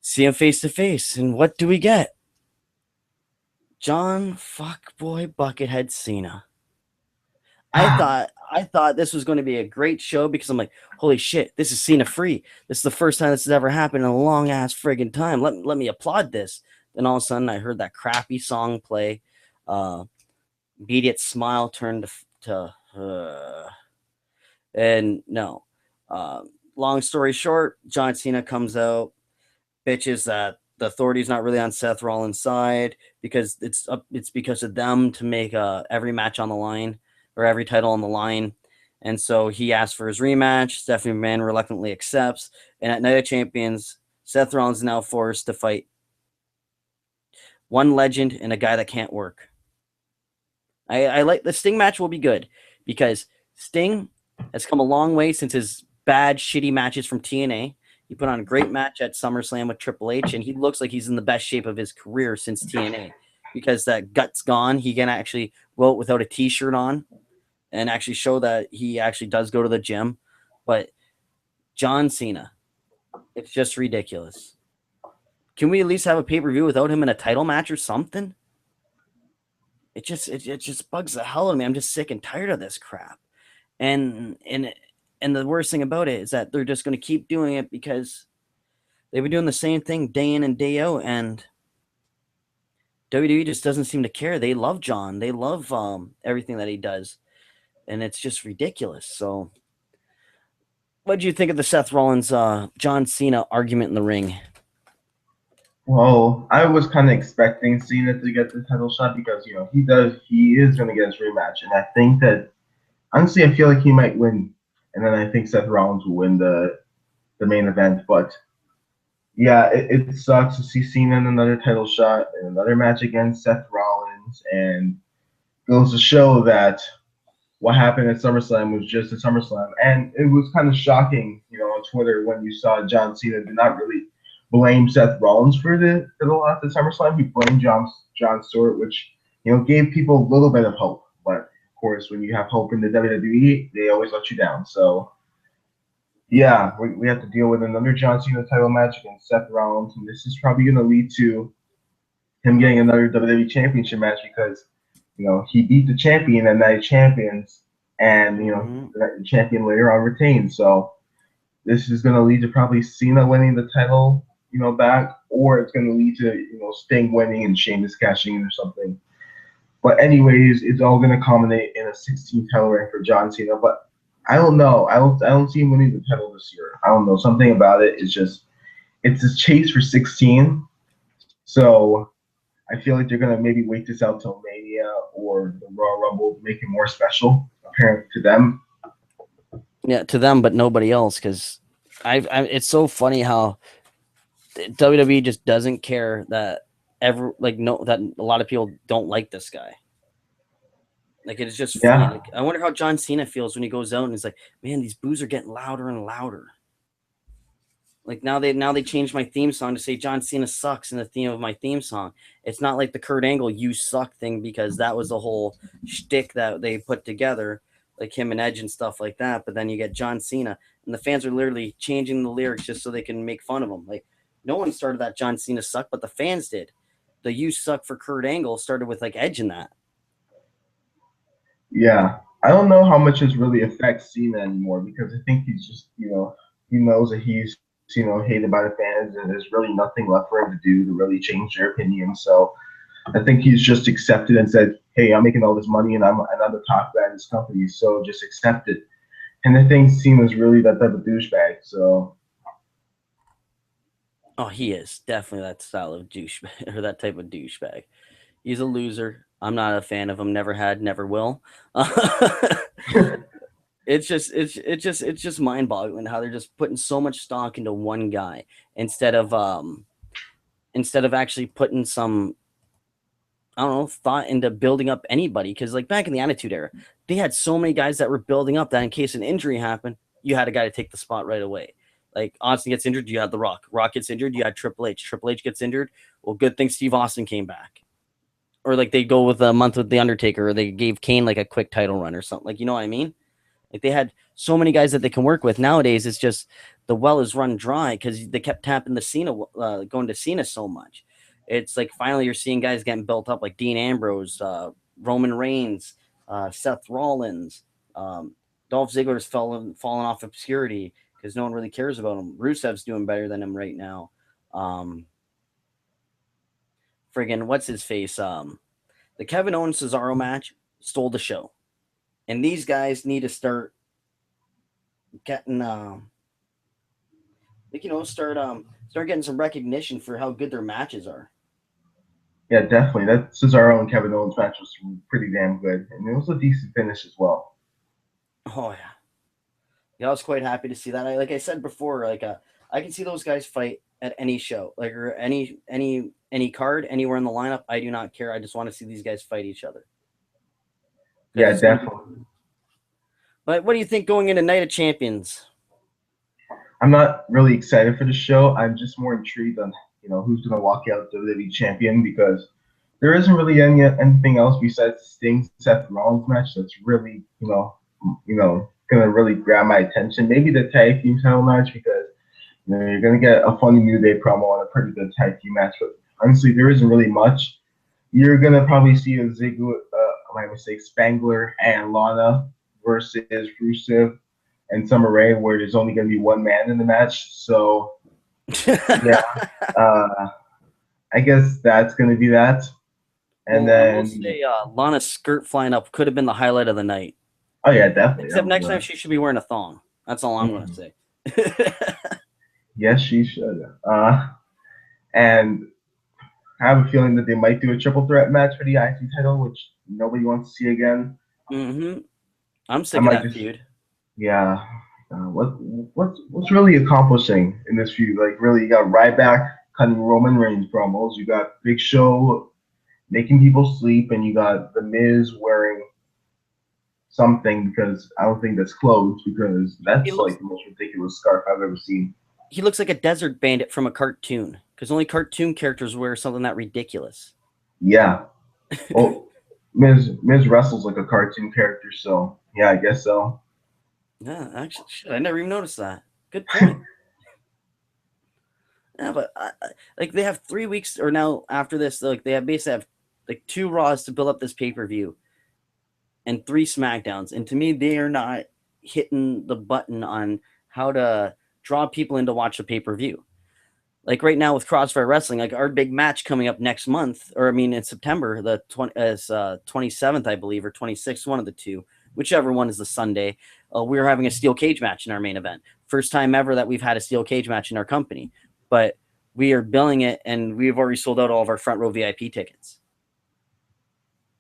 see him face to face. And what do we get? John Fuckboy Buckethead Cena. I thought this was going to be a great show because I'm like, holy shit, this is Cena free. This is the first time this has ever happened in a long ass friggin' time. Let me applaud this. Then all of a sudden I heard that crappy song play. Immediate smile turned to and no. Long story short, John Cena comes out, bitches that the authority's not really on Seth Rollins' side because it's because of them to make every match on the line or every title on the line. And so he asked for his rematch. Stephanie McMahon reluctantly accepts. And at Night of Champions, Seth Rollins is now forced to fight one legend and a guy that can't work. I like the Sting match will be good because Sting has come a long way since his bad, shitty matches from TNA. He put on a great match at SummerSlam with Triple H, and he looks like he's in the best shape of his career since TNA because that gut's gone. He can actually go out without a t-shirt on and actually show that he actually does go to the gym. But John Cena, it's just ridiculous. Can we at least have a pay-per-view without him in a title match or something? It just bugs the hell out of me. I'm just sick and tired of this crap. And the worst thing about it is that they're just going to keep doing it because they've been doing the same thing day in and day out, and WWE just doesn't seem to care. They love John. They love everything that he does, and it's just ridiculous. So, what do you think of the Seth Rollins John Cena argument in the ring? Well, I was kind of expecting Cena to get the title shot because he is going to get his rematch, and I think that honestly I feel like he might win, and then I think Seth Rollins will win the main event. But yeah, it sucks to see Cena in another title shot and another match against Seth Rollins, and goes to show that what happened at SummerSlam was just a SummerSlam. And it was kind of shocking, on Twitter when you saw John Cena did not really blame Seth Rollins for the loss at SummerSlam. He blamed John Stewart, which gave people a little bit of hope. But of course, when you have hope in the WWE, they always let you down. So yeah, we have to deal with another John Cena title match against Seth Rollins, and this is probably going to lead to him getting another WWE Championship match because he beat the champion at Night of Champions, and the champion later on retained. So this is going to lead to probably Cena winning the title, back, or it's going to lead to Sting winning and Sheamus cashing in or something. But anyways, it's all going to culminate in a 16 title reign for John Cena. But I don't know. I don't see him winning the title this year. I don't know. Something about it is just it's a chase for 16. So I feel like they're gonna maybe wait this out till Mania or the Royal Rumble to make it more special, apparent to them. Yeah, to them, but nobody else. Because it's so funny how WWE just doesn't care that that a lot of people don't like this guy. Like it's just funny. Yeah, Like I wonder how John Cena feels when he goes out and he's like, "Man, these boos are getting louder and louder." Like now they changed my theme song to say John Cena sucks in the theme of my theme song. It's not like the Kurt Angle "you suck" thing because that was the whole shtick that they put together, like him and Edge and stuff like that. But then you get John Cena, and the fans are literally changing the lyrics just so they can make fun of him. Like no one started that John Cena suck, but the fans did. The "you suck" for Kurt Angle started with like Edge in that. yeah. I don't know how much this really affects Cena anymore because I think he's just he knows that he's hated by the fans and there's really nothing left for him to do to really change their opinion. So I think he's just accepted and said, "Hey, I'm making all this money and I'm the top guy in this company, so just accept it." And I think Cena's really that type of douchebag. So Oh, he is definitely that style of douchebag or that type of douchebag. He's a loser. I'm not a fan of him. Never had, never will. It's just mind boggling how they're just putting so much stock into one guy instead of actually putting some I don't know thought into building up anybody. Because like back in the Attitude Era, they had so many guys that were building up that in case an injury happened, you had a guy to take the spot right away. Like Austin gets injured, you had The Rock. Rock gets injured, you had Triple H. Triple H gets injured. Well, good thing Steve Austin came back. Or like they go with a month with the Undertaker, or they gave Kane like a quick title run or something. Like you know what I mean? Like they had so many guys that they can work with. Nowadays, it's just the well is run dry because they kept tapping the Cena, going to Cena so much. It's like finally you're seeing guys getting built up like Dean Ambrose, Roman Reigns, Seth Rollins, Dolph Ziggler's fallen off obscurity because no one really cares about him. Rusev's doing better than him right now. Um, Friggin' what's his face? The Kevin Owens Cesaro match stole the show, and these guys need to start getting start getting some recognition for how good their matches are. yeah, definitely. That Cesaro and Kevin Owens match was pretty damn good, and it was a decent finish as well. Oh yeah, yeah, I was quite happy to see that. Like I said before, I can see those guys fight at any show, like or any card anywhere in the lineup. I do not care. I just want to see these guys fight each other because Yeah, it's going to be. definitely. But what do you think going into Night of Champions? I'm not really excited for the show. I'm just more intrigued on who's gonna walk out WWE champion because there isn't really anything else besides Sting Seth Rollins match that's really gonna really grab my attention. Maybe the tag team title match because you're gonna get a funny New Day promo and a pretty good tag team match. But honestly, there isn't really much. You're gonna probably see a Ziggler, my mistake, Spangler and Lana versus Rusev and Summer Rae, where there's only gonna be one man in the match. So yeah, uh, I guess that's gonna be that. And Well, I will then, say Lana's skirt flying up could have been the highlight of the and oh yeah, definitely. except next time she should be wearing a thong. That's all I'm going to say. Yes, she should. And I have a feeling that they might do a triple threat match for the IC title, which nobody wants to see again. Mm-hmm. I'm I sick of might that just, feud. yeah. What's really accomplishing in this feud? Like, really, you got Ryback cutting Roman Reigns promos. You got Big Show making people sleep, and you got The Miz wearing something because I don't think that's clothes because He that's looks like the most ridiculous scarf I've ever seen. he looks like a desert bandit from a cartoon because only cartoon characters wear something that ridiculous. Yeah. Well, Miz wrestles like a cartoon character, so yeah, I guess so. Yeah, actually, shit, I never even noticed that. Good point. Yeah, but like they have 3 weeks, or now after this, like they have basically have like 2 Raws to build up this pay per view, and 3 SmackDowns, and to me, they are not hitting the button on how to draw people in to watch a pay per view. Like right now with Crossfire Wrestling, like our big match coming up next month, or I mean in September, the 27th, I believe, or 26th, one of the two, whichever one is the Sunday. We're having a steel cage match in our main event. First time ever that we've had a steel cage match in our company, but we are billing it, and we've already sold out all of our front row VIP tickets.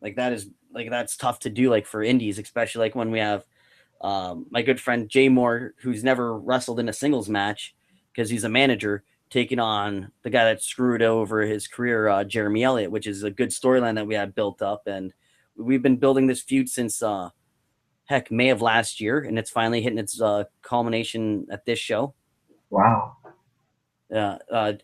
Like that's tough to do, like for indies, especially like when we have my good friend Jay Moore, who's never wrestled in a singles match because he's a manager, taking on the guy that screwed over his career, Jeremy Elliott, which is a good storyline that we had built up. And we've been building this feud since May of last year, and it's finally hitting its culmination at this show. Wow.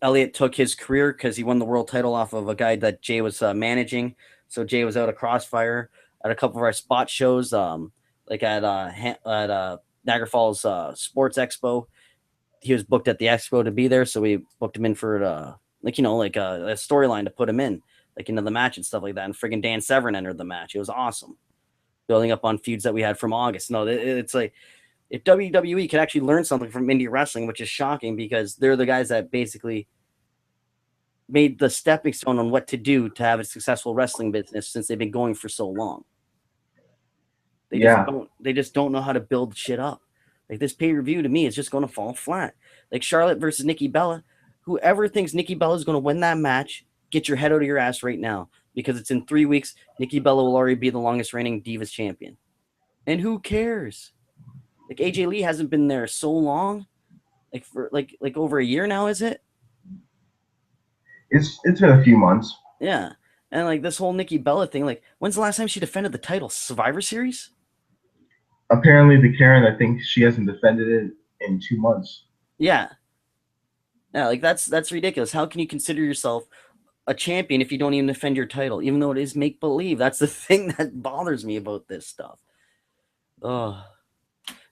Elliott took his career because he won the world title off of a guy that Jay was managing. So Jay was out of Crossfire at a couple of our spot shows, like at Niagara Falls Sports Expo. He was booked at the expo to be there, so we booked him in for like a storyline to put him in, like into the match and stuff like that. And friggin' Dan Severn entered the match. It was awesome, building up on feuds that we had from August. No, it's like if WWE could actually learn something from indie wrestling, which is shocking because they're the guys that basically made the stepping stone on what to do to have a successful wrestling business since they've been going for so long. Yeah. They just don't know how to build shit up. Like this pay-per-view to me is just going to fall flat. Like Charlotte versus Nikki Bella. Whoever thinks Nikki Bella is going to win that match, get your head out of your ass right now because it's in 3 weeks. Nikki Bella will already be the longest reigning Divas champion. And who cares? Like AJ Lee hasn't been there so long. Like for like over a year now, is it? It's been a few months. Yeah. And like this whole Nikki Bella thing, like when's the last time she defended the title? Survivor Series? Apparently, the Karen, I think she hasn't defended it in 2 months. Yeah. Yeah, like that's ridiculous. How can you consider yourself a champion if you don't even defend your title, even though it is make believe? That's the thing that bothers me about this stuff. Oh,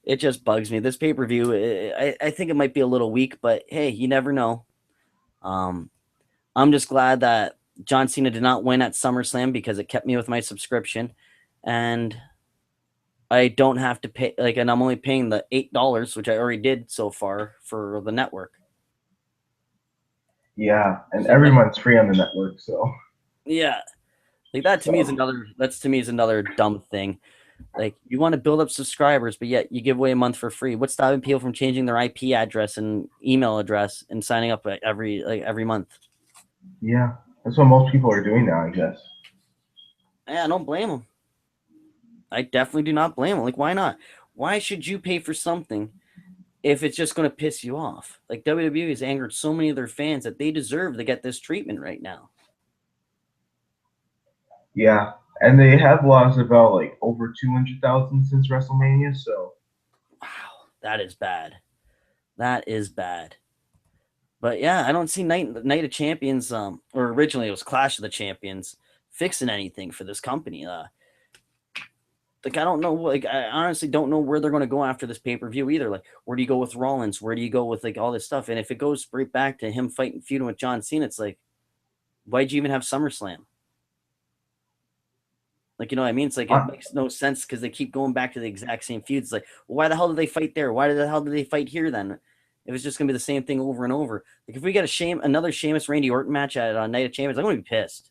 it just bugs me. This pay per view, I think it might be a little weak, but hey, you never know. Um, I'm just glad that John Cena did not win at SummerSlam because it kept me with my subscription, and I don't have to pay and I'm only paying the $8, which I already did so far for the network. Yeah, and So every month's free on the network, so. yeah, like that to me is another dumb thing. Like you want to build up subscribers, but yet you give away a month for free. What's stopping people from changing their IP address and email address and signing up every month? Yeah, that's what most people are doing now, I guess. Yeah, I don't blame them. I definitely do not blame them. Like, why not? Why should you pay for something if it's just going to piss you off? Like WWE has angered so many of their fans that they deserve to get this treatment right now. Yeah, and they have lost about like over 200,000 since WrestleMania, so. Wow, that is bad. That is bad. But yeah, I don't see Night of Champions, or originally it was Clash of the Champions, fixing anything for this company. Like I don't know, like I honestly don't know where they're going to go after this pay per view either. Like, where do you go with Rollins? Where do you go with like all this stuff? And if it goes right back to him feuding with John Cena, it's like, why'd you even have SummerSlam? Like, you know what I mean? It's like it Uh, makes no sense because they keep going back to the exact same feuds. Like, well, why the hell did they fight there? Why the hell did they fight here then? It was just gonna be the same thing over and over. Like, if we get another Sheamus Randy Orton match at Night of Champions, I'm gonna be pissed.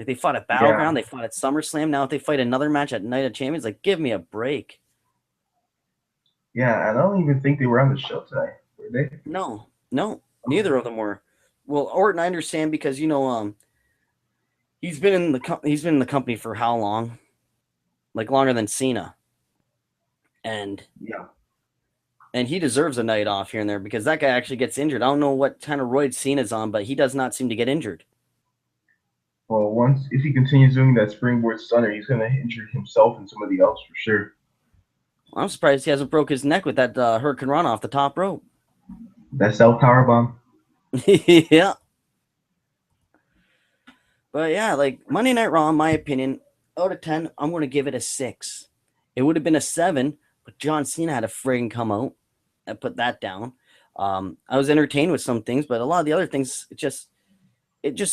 Like they fought at Yeah. Battleground, they fought at SummerSlam. Now if they fight another match at Night of Champions, like give me a break. Yeah, and I don't even think they were on the show tonight, were they? No, no, neither of them were. Well, Orton, I understand because he's been in the company for how long? Like longer than Cena, and Yeah. he deserves a night off here and there because that guy actually gets injured. I don't know what kind of roid Cena's on, but he does not seem to get injured. Well, once if he continues doing that springboard stunner, he's gonna injure himself and somebody else for sure. I'm surprised he hasn't broke his neck with that Hurricane Run off the top rope. That self power bomb. Yeah. But yeah, like Monday Night Raw, in my opinion, out of 10, I'm going to give it a 6. It would have been a 7, but John Cena had a friggin' come out and put that down. I was entertained with some things, but a lot of the other things, it just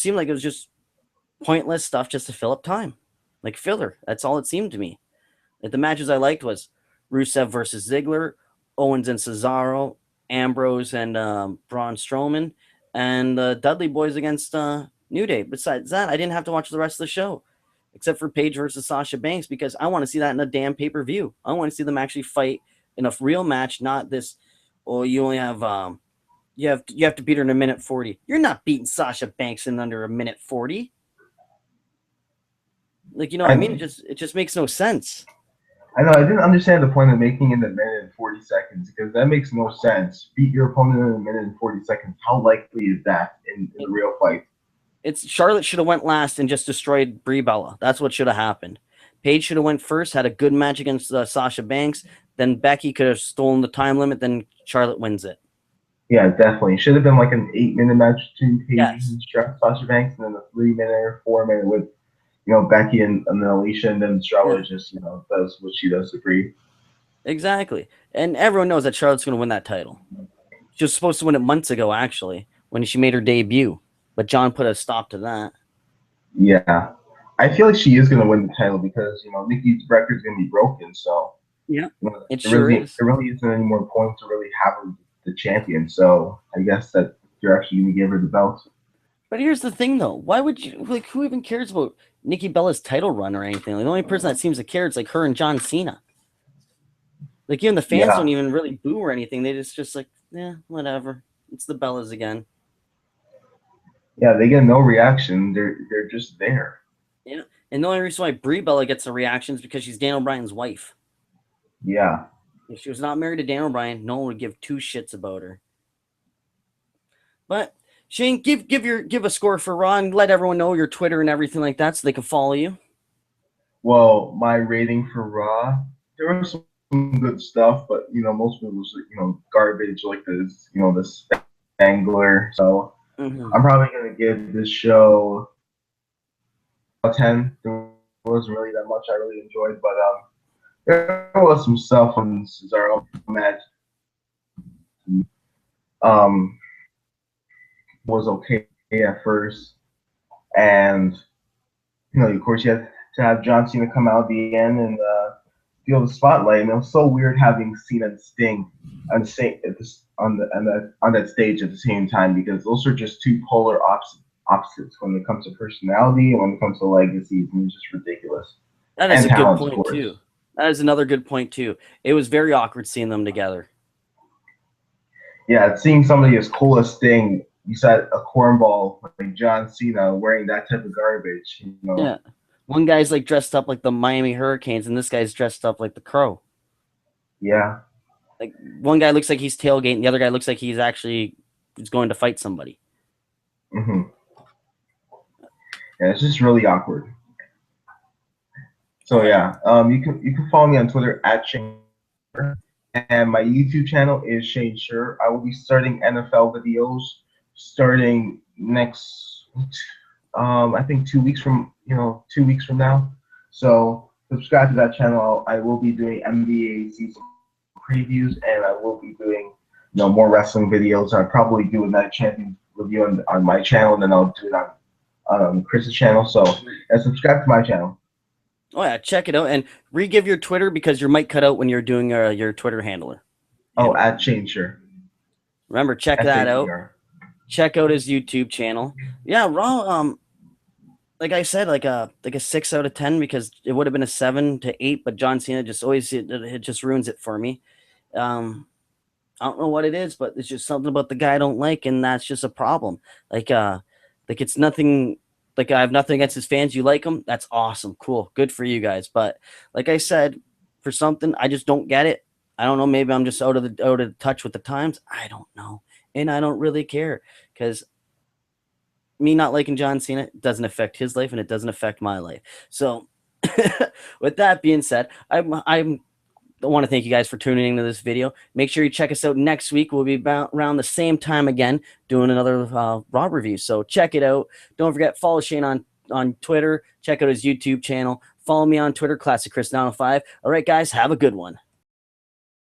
seemed like it was just pointless stuff just to fill up time. Like filler. That's all it seemed to me. Like the matches I liked was Rusev versus Ziggler, Owens and Cesaro, Ambrose and Braun Strowman, and the Dudley Boys against New Day. Besides that, I didn't have to watch the rest of the show, except for Paige versus Sasha Banks, because I want to see that in a damn pay-per-view. I want to see them actually fight in a real match, not this. Oh, you only have you have to beat her in a minute 40. You're not beating Sasha Banks in under a minute 40. Like you know what I mean? It just makes no sense. I know I didn't understand the point of making it a minute and 40 seconds because that makes no sense. Beat your opponent in a minute and 40 seconds. How likely is that in a real fight? It's Charlotte should have went last and just destroyed Brie Bella. That's what should have happened. Paige should have went first, had a good match against Sasha Banks. Then Becky could have stolen the time limit. Then Charlotte wins it. Yeah, definitely. It should have been like an 8-minute match between Paige Yes. and Sasha Banks, and then a 3-minute or 4-minute with Becky and then Alicia, and then Charlotte just does what she does to Brie. Exactly, and everyone knows that Charlotte's going to win that title. She was supposed to win it months ago, actually, when she made her debut, but John put a stop to that. Yeah, I feel like she is going to win the title because Nikki's record's going to be broken. So yeah, it sure is. There really isn't any more point to really have her the champion. So I guess that you're actually going to give her the belt. But here's the thing, though. Why would you who even cares about Nikki Bella's title run or anything? Like, the only person that seems to care is like her and John Cena. Like even the fans don't even really boo or anything. They just like, yeah, whatever. It's the Bellas again. Yeah, they get no reaction. They're just there. Yeah, and the only reason why Brie Bella gets a reaction is because she's Daniel Bryan's wife. Yeah. If she was not married to Daniel Bryan, no one would give two shits about her. But Shane, give a score for Raw and let everyone know your Twitter and everything like that so they can follow you. Well, my rating for Raw, there was some good stuff, but most of it was garbage like this, this Spangler. So I'm probably gonna give this show a 10. There wasn't really that much I really enjoyed, but there was some stuff on Cesaro match. Was okay at first, and of course you had to have John Cena come out at the end and feel the spotlight. And it was so weird having Cena and Sting on that stage at the same time because those are just two polar opposites when it comes to personality and when it comes to legacies, and it's just ridiculous. That is a good point too. That is another good point too. It was very awkward seeing them together. Yeah, seeing somebody as cool as Sting, you said a cornball like John Cena wearing that type of garbage. Yeah. One guy's like dressed up like the Miami Hurricanes, and this guy's dressed up like the Crow. Yeah. Like one guy looks like he's tailgating, the other guy looks like he's going to fight somebody. Mm-hmm. Yeah, it's just really awkward. So yeah, you can follow me on Twitter at Shane Sure, and my YouTube channel is Shane Sure. I will be starting NFL videos starting next, I think 2 weeks from 2 weeks from now. So subscribe to that channel. I will be doing NBA season previews, and I will be doing more wrestling videos. I'll probably do a Night Champion review on my channel, and then I'll do it on Chris's channel. So subscribe to my channel. Oh yeah, check it out and re-give your Twitter because your mic cut out when you're doing your Twitter handler. Oh, at Shane Sure. Remember, check that out. Check out his YouTube channel. Yeah, Raw. like I said, like a 6 out of 10, because it would have been a 7 to 8, but John Cena just always it just ruins it for me. Um, I don't know what it is, but it's just something about the guy I don't like, and that's just a problem. Like like it's nothing. Like I have nothing against his fans. You like him? That's awesome, cool, good for you guys. But like I said, for something I just don't get it. I don't know. Maybe I'm just out of touch with the times. I don't know, and I don't really care because me not liking John Cena doesn't affect his life, and it doesn't affect my life. So, with that being said, I want to thank you guys for tuning into this video. Make sure you check us out next week. We'll be about around the same time again doing another Raw review. So check it out. Don't forget, follow Shane on Twitter. Check out his YouTube channel. Follow me on Twitter, Classic Chris 905. All right, guys, have a good one.